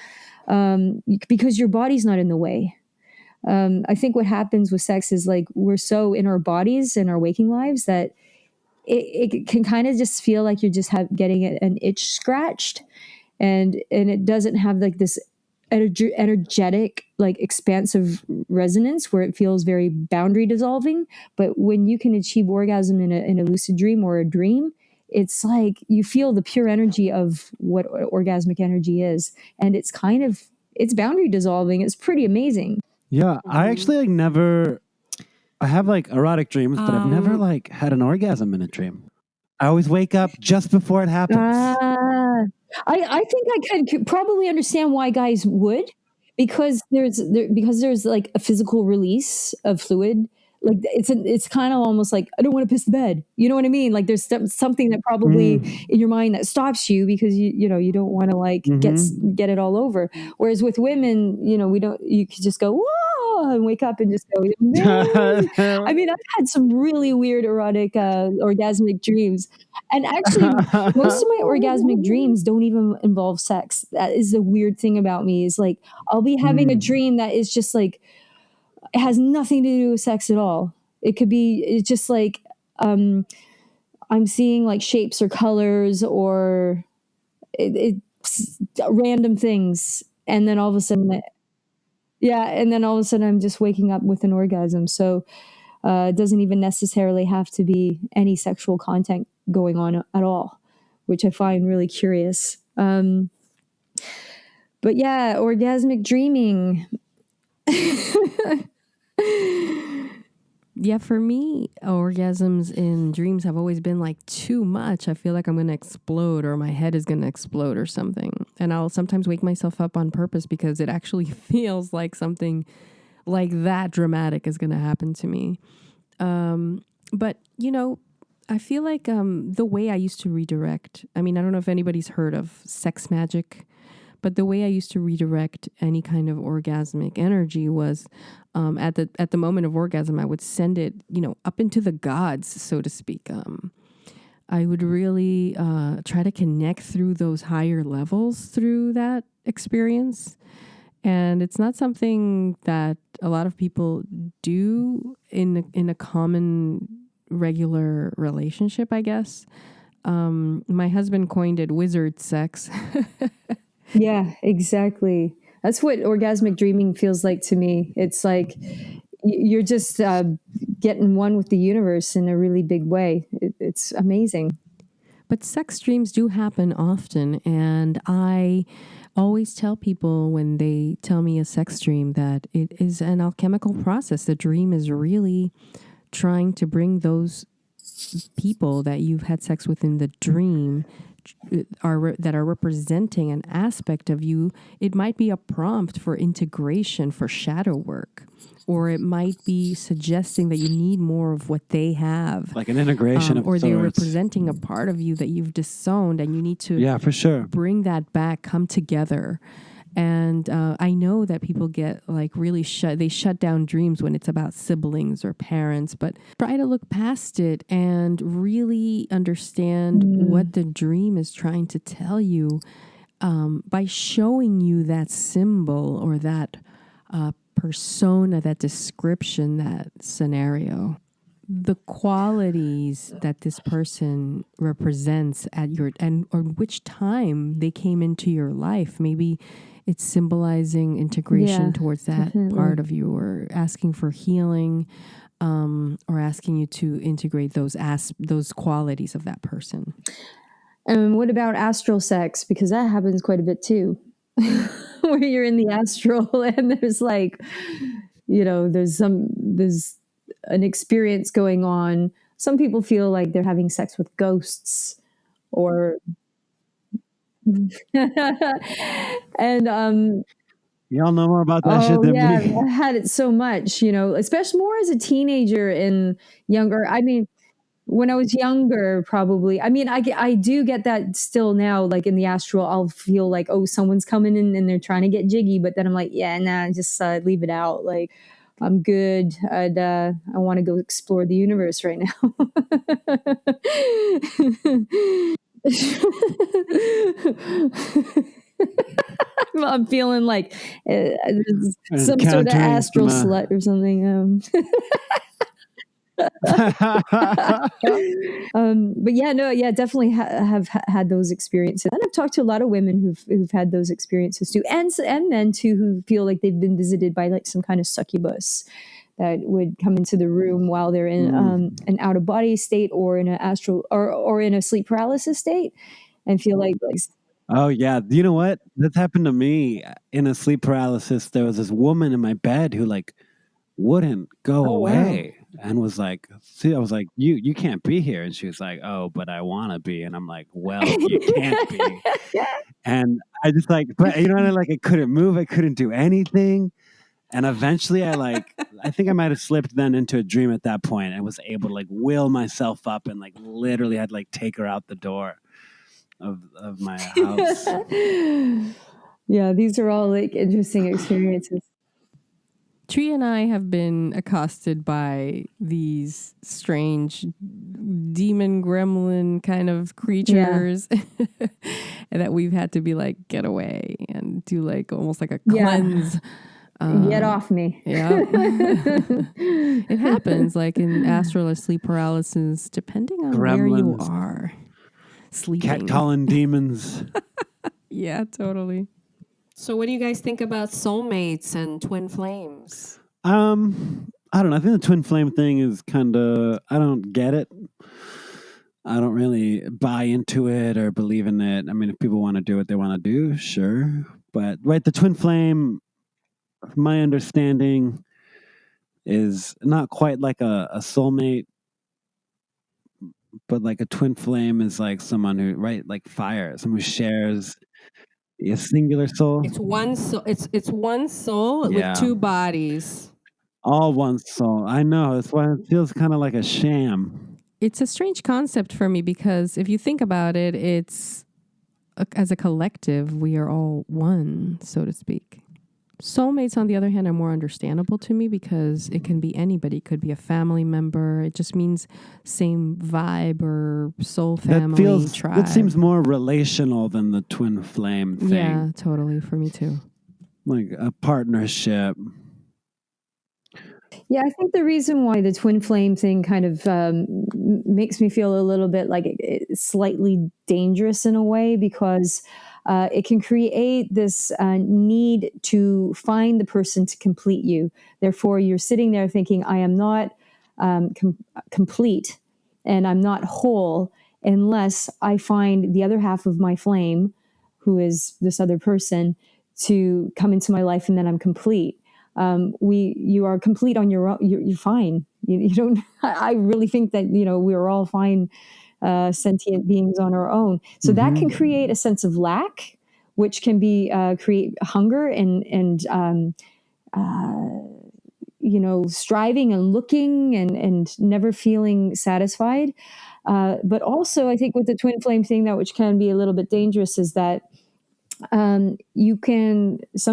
because your body's not in the way. I think what happens with sex is like we're so in our bodies in our waking lives that it can kind of just feel like you're just getting an itch scratched, and it doesn't have like this energetic, like expansive resonance where it feels very boundary dissolving. But when you can achieve orgasm in a lucid dream or a dream, it's like you feel the pure energy of what orgasmic energy is, and it's boundary dissolving. It's pretty amazing. Yeah, I actually like never. I have like erotic dreams, but I've never like had an orgasm in a dream. I always wake up just before it happens. I think I could probably understand why guys would, because there's like a physical release of fluid. Like it's kind of almost like I don't want to piss the bed. You know what I mean? Like there's something that probably in your mind that stops you because you don't want to like get it all over. Whereas with women, you could just go whoa and wake up and just go. I mean, I've had some really weird erotic orgasmic dreams, and actually most of my orgasmic dreams don't even involve sex. That is the weird thing about me, is like I'll be having a dream that is just like it has nothing to do with sex at all. It's just like I'm seeing like shapes or colors or it's random things, and then all of a sudden I'm just waking up with an orgasm. So it doesn't even necessarily have to be any sexual content going on at all, which I find really curious. But yeah, orgasmic dreaming. Yeah, for me, orgasms in dreams have always been like too much. I feel like I'm going to explode or my head is going to explode or something. And I'll sometimes wake myself up on purpose because it actually feels like something like that dramatic is going to happen to me. But, I feel like the way I used to redirect, I mean, I don't know if anybody's heard of sex magic, but the way I used to redirect any kind of orgasmic energy was at the moment of orgasm, I would send it, up into the gods, so to speak. I would really try to connect through those higher levels through that experience. And it's not something that a lot of people do in a common, regular relationship, I guess. My husband coined it wizard sex. Yeah, exactly. That's what orgasmic dreaming feels like to me. It's like you're just getting one with the universe in a really big way. It's amazing. But sex dreams do happen often, and I always tell people when they tell me a sex dream that it is an alchemical process. The dream is really trying to bring those people that you've had sex with in the dream that are representing an aspect of you. It might be a prompt for integration, for shadow work, or it might be suggesting that you need more of what they have, like an integration of or they're sorts. representing a part of you that you've disowned, and you need to for sure bring that back, come together. And I know that people get like really they shut down dreams when it's about siblings or parents, but try to look past it and really understand what the dream is trying to tell you by showing you that symbol or that persona, that description, that scenario. The qualities that this person represents at or which time they came into your life. Maybe it's symbolizing integration towards that part of you, or asking for healing, or asking you to integrate those qualities of that person. And what about astral sex? Because that happens quite a bit too, where you're in the astral and there's like, there's an experience going on. Some people feel like they're having sex with ghosts, or and y'all know more about that shit than me. I had it so much, especially more as a teenager and younger. I mean, when I was younger, probably. I mean, I do get that still now, like in the astral, I'll feel like, oh, someone's coming in and they're trying to get jiggy. But then I'm like, yeah, nah, just leave it out. Like, I'm good. I want to go explore the universe right now. I'm feeling like some sort of Encountering astral some. slut or something. But yeah, no, yeah, definitely have had those experiences, and I've talked to a lot of women who've had those experiences too, and men too who feel like they've been visited by like some kind of succubus that would come into the room while they're in an out of body state or in an astral or in a sleep paralysis state, and feel like Oh yeah, you know what? This happened to me in a sleep paralysis. There was this woman in my bed who like wouldn't go oh wow, away and was like, see, I was like, you can't be here. And she was like, oh, but I want to be. And I'm like, well, you can't be. And I just like, but you know, I like, I couldn't move. I couldn't do anything. And eventually I think I might have slipped then into a dream at that point and was able to like will myself up and like literally had to like take her out the door of my house. Yeah, these are all like interesting experiences. Tree and I have been accosted by these strange demon gremlin kind of creatures and that we've had to be like, get away and do like almost like a cleanse. Get off me. Yeah. It happens like in astral or sleep paralysis, depending on where you Gremlins. are sleeping. Cat-calling demons. Yeah, totally. So what do you guys think about soulmates and twin flames? I don't know. I think the twin flame thing is kind of, I don't get it. I don't really buy into it or believe in it. I mean, if people want to do what they want to do, sure. But right, the twin flame, my understanding, is not quite like a soulmate, but like a twin flame is like someone who, right, like fire, someone who shares a singular soul. It's one soul. It's one soul Yeah. with two bodies. All one soul. I know. That's why it feels kind of like a sham. It's a strange concept for me because if you think about it, it's as a collective, we are all one, so to speak. Soulmates, on the other hand, are more understandable to me because it can be anybody. It could be a family member. It just means same vibe or soul family, tribe. That seems more relational than the twin flame thing. Yeah, totally. For me too. Like a partnership. Yeah, I think the reason why the twin flame thing kind of makes me feel a little bit like it's slightly dangerous in a way because it can create this need to find the person to complete you. Therefore, you're sitting there thinking, I am not complete and I'm not whole unless I find the other half of my flame, who is this other person, to come into my life and then I'm complete. You are complete on your own. You're fine. You don't. I really think that we're all fine, sentient beings on our own. So that can create a sense of lack, which can be create hunger and striving and looking and never feeling satisfied. But also, I think with the twin flame thing, that which can be a little bit dangerous is that. Some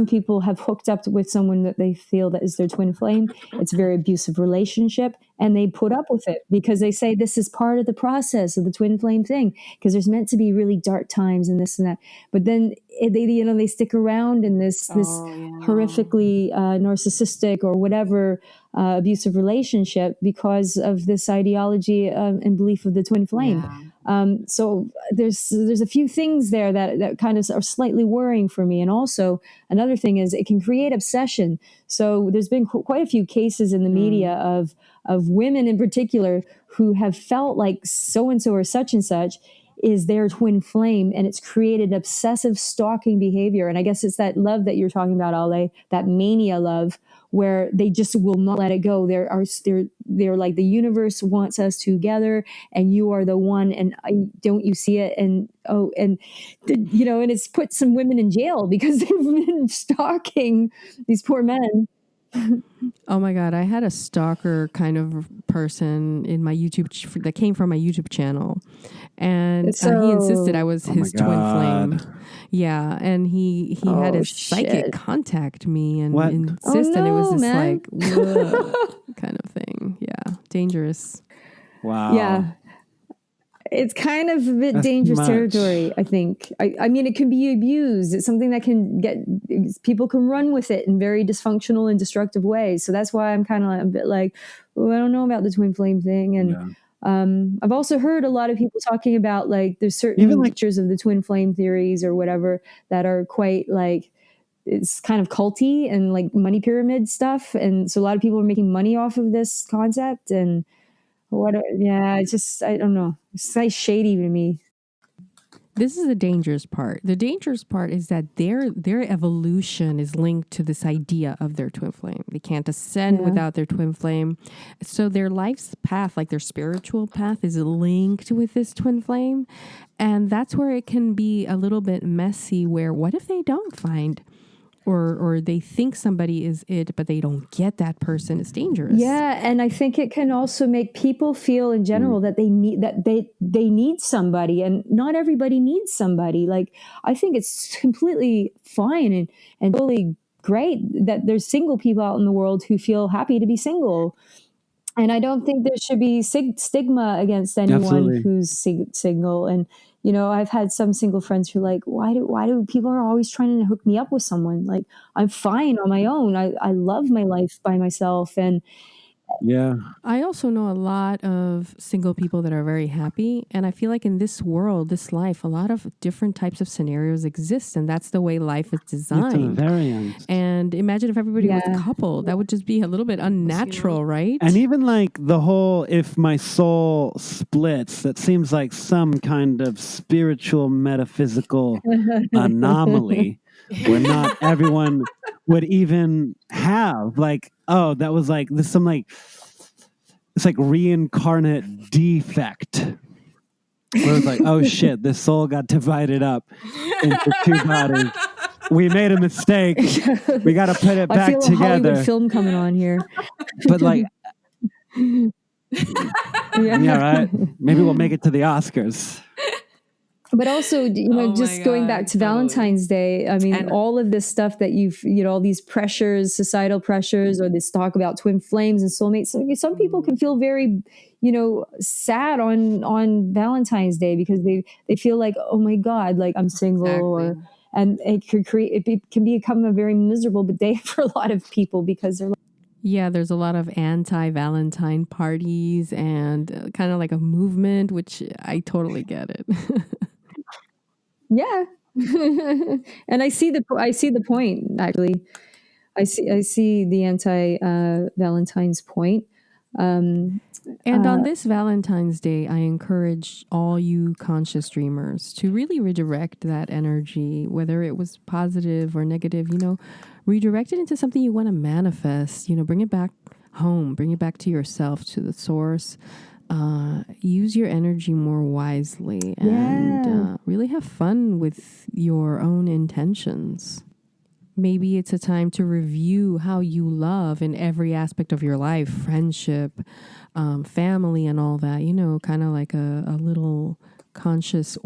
people have hooked up with someone that they feel that is their twin flame. It's a very abusive relationship and they put up with it because they say this is part of the process of the twin flame thing because there's meant to be really dark times and this and that. But then they stick around in this horrifically narcissistic or whatever abusive relationship because of this ideology and belief of the twin flame. Yeah. So there's a few things there that kind of are slightly worrying for me. And also another thing is it can create obsession. So there's been quite a few cases in the media of women in particular who have felt like so-and-so or such and such is their twin flame, and it's created obsessive stalking behavior. And I guess it's that love that you're talking about, Ale, that mania love, where they just will not let it go. They're like, the universe wants us together and you are the one, and don't you see it? And and it's put some women in jail because they've been stalking these poor men Oh my God, I had a stalker kind of person in my that came from my YouTube channel. And he insisted I So, was Oh my his twin flame. God. Yeah, and he had oh his psychic shit. contact me and What? Oh insist, and it was no, this man. like "Whoa," kind of thing. Yeah, dangerous. Wow. Yeah. It's kind of a bit That's too dangerous much. territory, I think. I mean, it can be abused. It's something that people can run with it in very dysfunctional and destructive ways. So that's why I'm kind of a bit like, oh, I don't know about the twin flame thing. And Yeah. I've also heard a lot of people talking about like there's certain Even like, features of the twin flame theories or whatever that are quite like, it's kind of culty and like money pyramid stuff. And so a lot of people are making money off of this concept. And yeah, it's just, I don't know. It's like shady to me. This is the dangerous part. The dangerous part is that their evolution is linked to this idea of their twin flame. They can't ascend Yeah. without their twin flame. So their life's path, like their spiritual path, is linked with this twin flame. And that's where it can be a little bit messy, where what if they don't find or they think somebody is it, but they don't get that person? It's dangerous. Yeah, and I think it can also make people feel in general that they need somebody, and not everybody needs somebody. Like, I think it's completely fine and totally great that there's single people out in the world who feel happy to be single. And I don't think there should be stigma against anyone Absolutely. who's single. And I've had some single friends who are like, why do people are always trying to hook me up with someone? Like, I'm fine on my own. I love my life by myself. And Yeah. I also know a lot of single people that are very happy. And I feel like in this world, this life, a lot of different types of scenarios exist. And that's the way life is It's a designed. variance. And imagine if everybody was Yeah. a couple. That would just be a little bit unnatural, right? And even like the whole, if my soul splits, that seems like some kind of spiritual metaphysical anomaly where not everyone would even have like, oh, that was like this some like it's like reincarnate defect. Where it's like, oh shit, this soul got divided up into two bodies. We made a mistake. We got to put it I back feel a Hollywood together. film coming on here. But like, Yeah. yeah, right. Maybe we'll make it to the Oscars. But also, Oh just my going God, back to totally. Valentine's Day, I mean, And- all of this stuff that all these pressures, societal pressures, or this talk about twin flames and soulmates. So some people can feel very, sad on Valentine's Day because they feel like, oh my God, like I'm single, Exactly. and it could can become a very miserable day for a lot of people because they're like, Yeah, there's a lot of anti-Valentine parties and kind of like a movement, which I totally get it. yeah. And I see the point, actually. I see the anti Valentine's point. And on this Valentine's Day, I encourage all you conscious dreamers to really redirect that energy, whether it was positive or negative, redirect it into something you want to manifest, bring it back home, bring it back to yourself, to the source. Use your energy more wisely and really have fun with your own intentions. Maybe it's a time to review how you love in every aspect of your life, friendship, family, and all that, kind of like a little conscious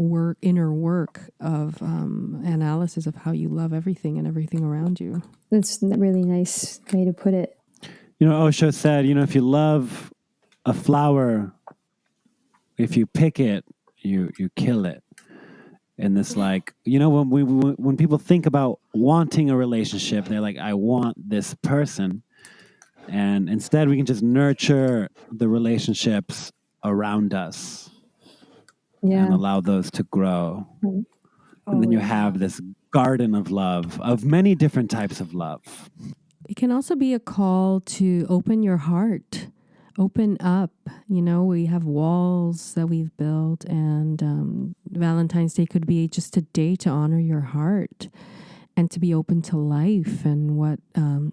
inner work of analysis of how you love everything and everything around you. That's a really nice way to put it. Osho said, if you love a flower, if you pick it, you kill it. And this, like, when people think about wanting a relationship, they're like, I want this person. And instead, we can just nurture the relationships around us and allow those to grow. And then you have this garden of love, of many different types of love. It can also be a call to open your heart, open up. We have walls that we've built, and Valentine's Day could be just a day to honor your heart and to be open to life and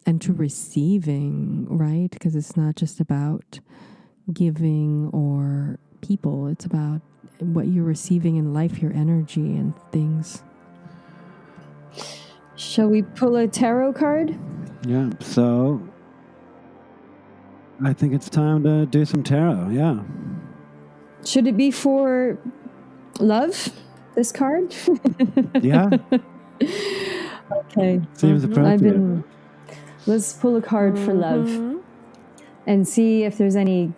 and to receiving, right? Because it's not just about giving or people. It's about what you're receiving in life, your energy and things. Shall we pull a tarot card? Yeah. So I think it's time to do some tarot. Yeah. Should it be for love, this card? Yeah. Okay. Seems appropriate. Let's pull a card for love and see if there's any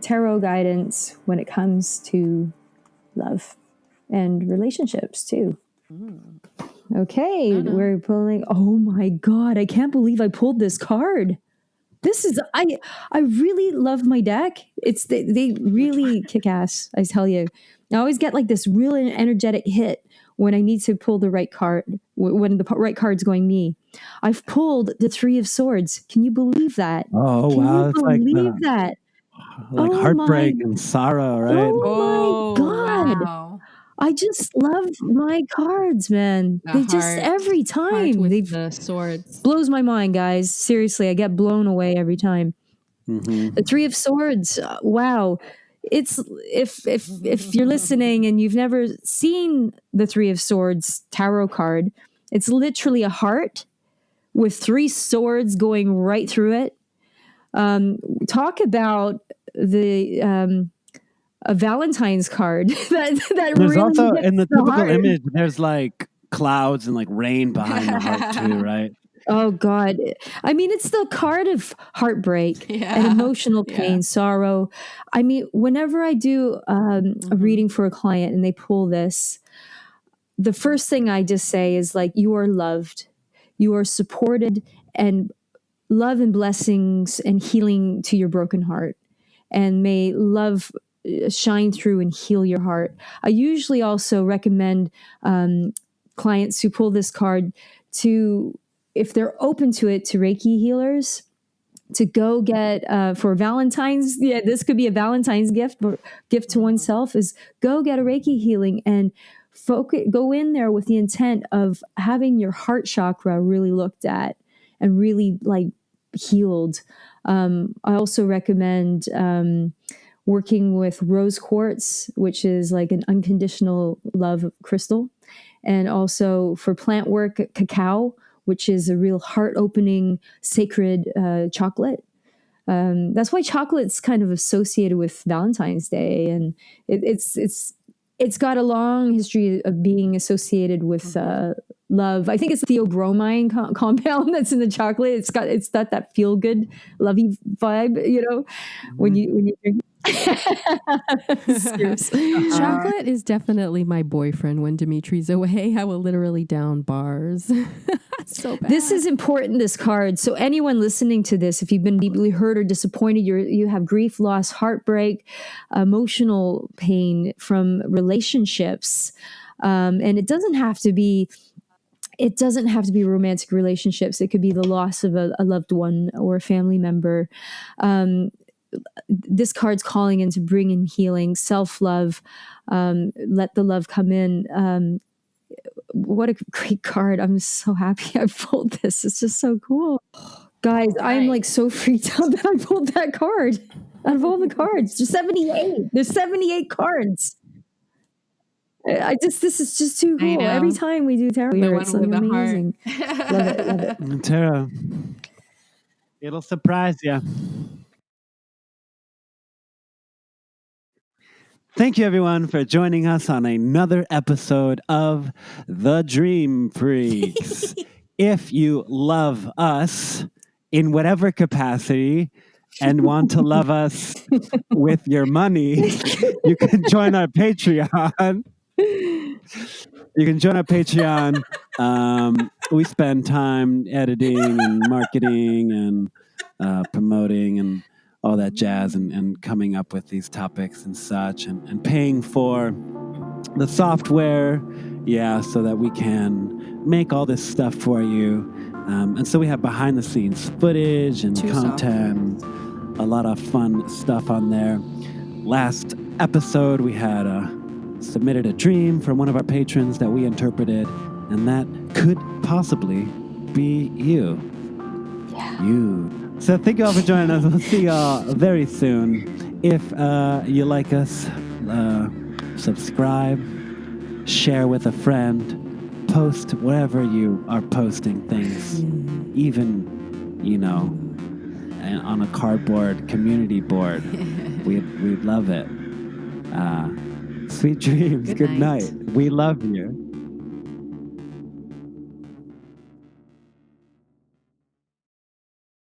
tarot guidance when it comes to love and relationships too. Okay, we're pulling. Oh my God, I can't believe I pulled this card. This is I really love my deck. They really kick ass, I tell you. I always get like this really energetic hit when I need to pull the right card, when the right card's going me. I've pulled the Three of Swords. Can you believe that? Oh, Can wow. you It's believe that? like Oh heartbreak my- and sorrow, right? Oh my God. Wow. I just love my cards, man. The They just heart- every Heart time with they the swords. blows my mind, guys. Seriously, I get blown away every time. Mm-hmm. The Three of Swords, wow. It's if you're listening and you've never seen the Three of Swords tarot card, it's literally a heart with three swords going right through it. Talk about a Valentine's card that There's really also, hits in the the typical heart. image, there's like clouds and like rain behind the heart too, right? Oh God. I mean, it's the card of heartbreak and emotional pain, sorrow. I mean, whenever I do a reading for a client and they pull this, the first thing I just say is like, you are loved, you are supported, and love and blessings and healing to your broken heart. And may love shine through and heal your heart. I usually also recommend clients who pull this card to, if they're open to it, to Reiki healers, to go get for Valentine's. Yeah, this could be a Valentine's gift to oneself. Is go get a Reiki healing and go in there with the intent of having your heart chakra really looked at and really like healed. I also recommend working with rose quartz, which is like an unconditional love crystal. And also for plant work, cacao, which is a real heart-opening, sacred chocolate. That's why chocolate's kind of associated with Valentine's Day, and it's got a long history of being associated with love. I think it's theobromine compound that's in the chocolate. It's got that feel good, lovey vibe. You know, when you drink. Seriously. Chocolate is definitely my boyfriend when Dimitri's away. I will literally down bars. So bad. This is important, this card. So anyone listening to this, if you've been deeply hurt or disappointed, you have grief, loss, heartbreak, emotional pain from relationships, and it doesn't have to be romantic relationships. It could be the loss of a loved one or a family member. This card's calling in to bring in healing, self-love, let the love come in. What a great card. I'm so happy I pulled this. It's just so cool. Guys, I'm like so freaked out that I pulled that card. Out of all the cards, there's 78. There's 78 cards. This is just too cool. Every time we do tarot here, it's like amazing. Love it. Tarot. It'll surprise you. Thank you, everyone, for joining us on another episode of The Dream Freaks. If you love us in whatever capacity and want to love us with your money, you can join our Patreon. You can join our Patreon. We spend time editing and marketing and promoting and all that jazz and coming up with these topics and such and paying for the software, so that we can make all this stuff for you. And so we have behind the scenes footage and content, a lot of fun stuff on there. Last episode, we had submitted a dream from one of our patrons that we interpreted, and that could possibly be you. Yeah. You. So thank you all for joining us. We'll see y'all very soon. If you like us, subscribe, share with a friend, post wherever you are posting things, even, and on a cardboard community board. We'd love it. Sweet dreams. Good Good night. night. We love you.